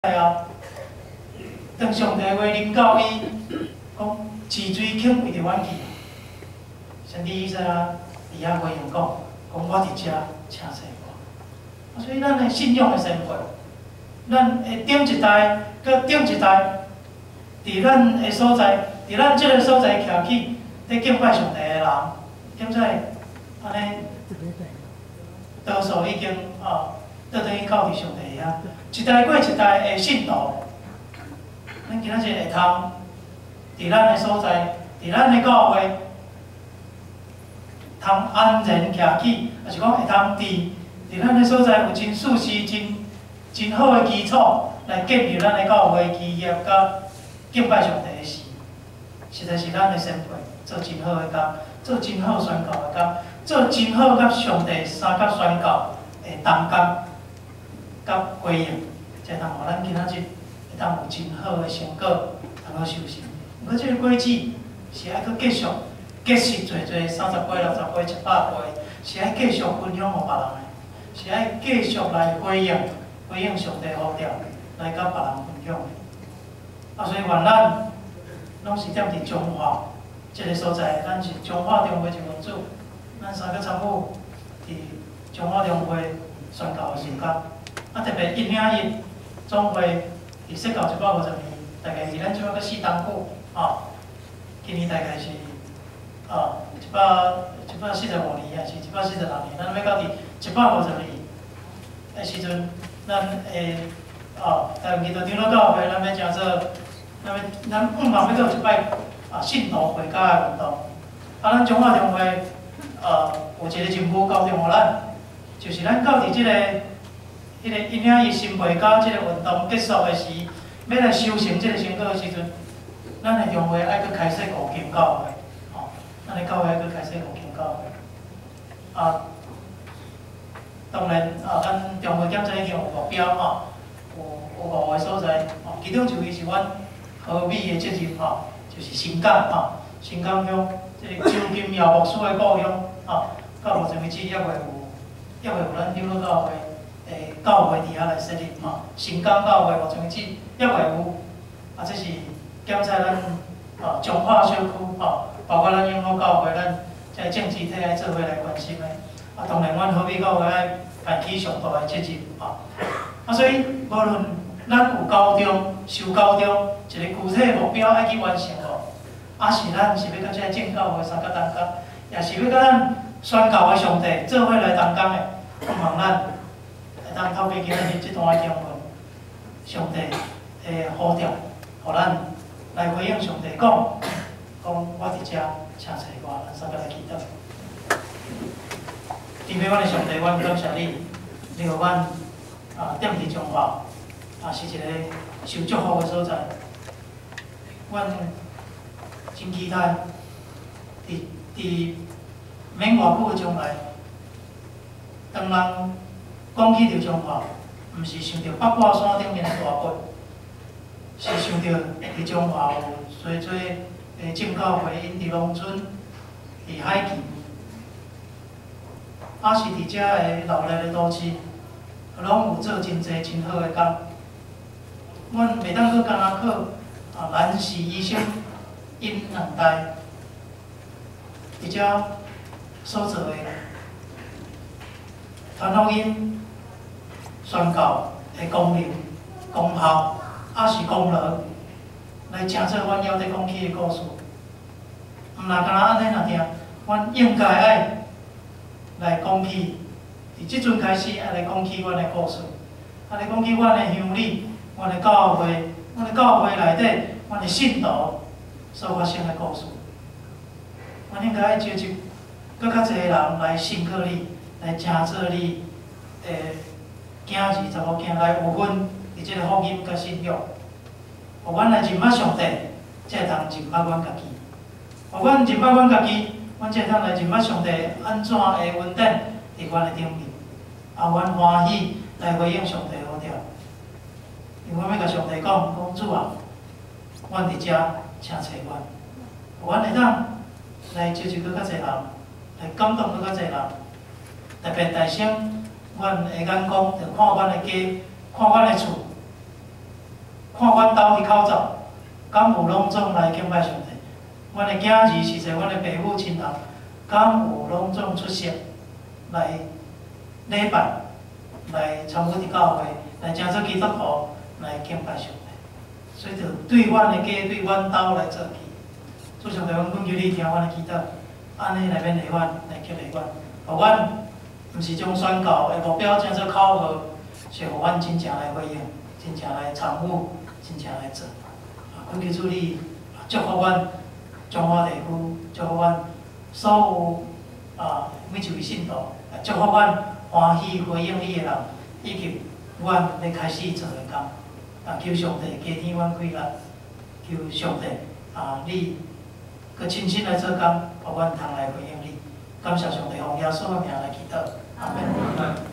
啊，当上帝话临到伊，讲治水肯为着阮去。上帝意思啊，伫遐回应讲，我伫遮请找我。所以咱的信仰的生活，咱会顶一代，搁顶一代，伫咱的所在，伫咱即个所在徛起，咧敬拜上帝的人，现在安尼，多数已经倒转去靠伫上帝遐。 一代过一代的信徒，咱今仔日会通伫咱的所在，伫咱的教会，通安然徛起，也是讲会通伫咱的所在有真舒适、真好的基础，来建立咱的教会基业甲敬拜上帝的事，实在是咱的先辈做真好的工，做真好宣告的工，做真好甲上帝三甲宣告的同工。 甲回应，才通互咱今仔日会当有真好的成果，通好收成。毋过，即个果子是爱搁继续结实做30杯、60杯、100杯，是爱继续分享互别人的，是爱继续来回应上帝呼召，来甲别人分享的。所以愿咱拢是踮伫中华即个所在，咱是中华中会一民主，咱三个参与伫中华中会宣告的时间。 特别一领一总会伫说到150年，大概是咱即摆搁4冬久今年大概是145年，还是146年，咱要到伫150年的时阵，咱会台湾基督长老教会，咱要诚做，咱5万要做一摆信徒回家的运动。咱中华中会有一个任务交定互咱，就是咱到伫即个。 迄个因领伊新培甲即个运动结束的时，要来修成即个成果的时阵，咱的中会爱搁开设五间教会，咱的教会爱搁开设5间教会。当然咱中会检查已经有目标有5个所在，其中一位是阮河美的责任就是新港新港乡即个周金尧牧师的故乡到目前为止还袂有咱长老教会。 教会伫遐来设立新港教会目前为止还袂有，这是检查咱中华小区包括咱永和教会，咱即个政治体爱做伙来关心的。当然，阮和美教会爱担起上大的责任所以无论咱有高中、受高中一个具体目标爱去完成是咱是要甲即个正教会三甲同工，也是要甲咱宣告的上帝做伙来同工的，希望咱。 当透过今仔日这段的经文，上帝的呼召，互咱来回应上帝讲我伫遮，请找我，咱三个来祈祷。天父，阮的上帝，阮感谢你，你互阮踮伫中华，是一个受祝福的所在。阮真期待，伫免偌久的将来，当人。 讲起着中华，毋是想着北半山顶面的大佛，是想着伫中华有侪侪正教会，因伫农村、伫海墘，是伫遮的闹热的都市，拢有做真侪真好的工。阮袂当搁干那靠兰氏医生因两代伫遮所做的传福音。 宣告的功能、功效，是功劳，来诚做阮要得讲起的故事。毋若干那安尼若定，阮应该爱来讲起，伫即阵开始爱来讲起阮的故事，来讲起阮的乡里、阮的教会内底，阮的信徒所发生的故事。阮应该爱召集搁较侪人来信靠你，来诚做你囝儿、查某囝来有份伫即个福音甲信仰，互阮来认捌上帝，才会通认捌阮家己。互阮认捌阮家己，阮才会通来认捌上帝安怎会稳定伫阮的顶面。阮欢喜来回应上帝的呼召，因为阮要甲上帝讲主啊，阮伫遮，请找阮。互阮会当来召集搁较侪人，来感动搁较侪人，特别大声。 阮的眼光，就看阮的家，看阮的厝，看阮兜伫口罩，敢有隆重来敬拜上帝？阮的囝儿是者，阮的爸母亲人，敢有隆重出席来礼拜，来参与伫教会，来正做基督徒来敬拜上帝？所以，就对阮的家、对阮兜来做起。主上帝，阮求你听阮的祈祷，安尼来勉励阮，来激励阮，互阮毋是将宣教的目标正做口号，是互阮真正来回应，真正来参与，真正来做。恳求主你祝福阮中华地区，祝福阮所有每一位信徒，祝福阮欢喜回应你的人，以及阮要开始做的工。求上帝加添阮气力，求上帝你佮亲身来做工，互阮通来回应你。感谢上帝，奉耶稣的名来祈祷，阿门。